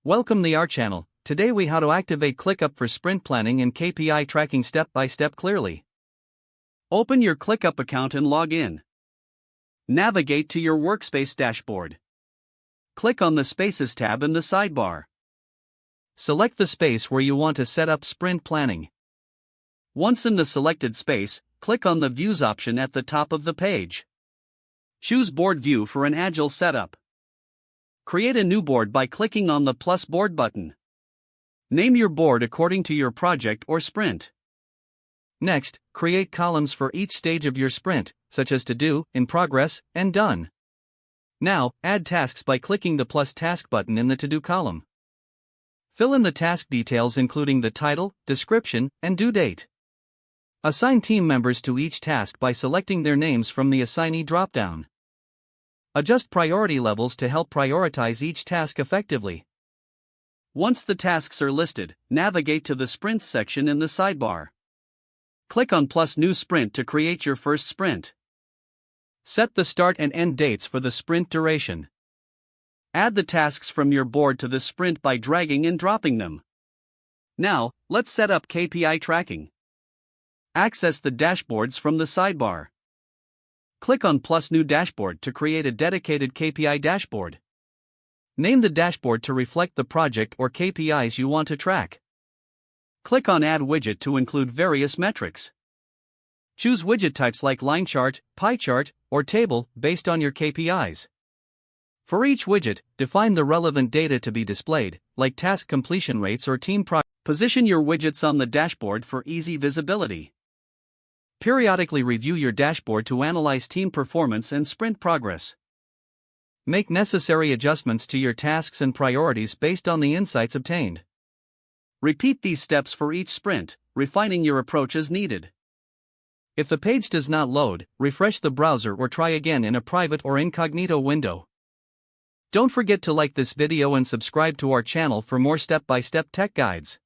Welcome to our channel. Today we how to activate ClickUp for sprint planning and KPI tracking step by step clearly. Open your ClickUp account and log in. Navigate to your workspace dashboard. Click on the Spaces tab in the sidebar. Select the space where you want to set up sprint planning. Once in the selected space, click on the Views option at the top of the page. Choose Board View for an agile setup. Create a new board by clicking on the plus board button. Name your board according to your project or sprint. Next, create columns for each stage of your sprint, such as to do, in progress, and done. Now, add tasks by clicking the plus task button in the to do column. Fill in the task details including the title, description, and due date. Assign team members to each task by selecting their names from the assignee dropdown. Adjust priority levels to help prioritize each task effectively. Once the tasks are listed, navigate to the Sprints section in the sidebar. Click on plus New Sprint to create your first sprint. Set the start and end dates for the sprint duration. Add the tasks from your board to the sprint by dragging and dropping them. Now, let's set up KPI tracking. Access the dashboards from the sidebar. Click on plus New Dashboard to create a dedicated KPI dashboard. Name the dashboard to reflect the project or KPIs you want to track. Click on Add Widget to include various metrics. Choose widget types like line chart, pie chart, or table based on your KPIs. For each widget, define the relevant data to be displayed, like task completion rates or team progress. Position your widgets on the dashboard for easy visibility. Periodically review your dashboard to analyze team performance and sprint progress. Make necessary adjustments to your tasks and priorities based on the insights obtained. Repeat these steps for each sprint, refining your approach as needed. If the page does not load, refresh the browser or try again in a private or incognito window. Don't forget to like this video and subscribe to our channel for more step-by-step tech guides.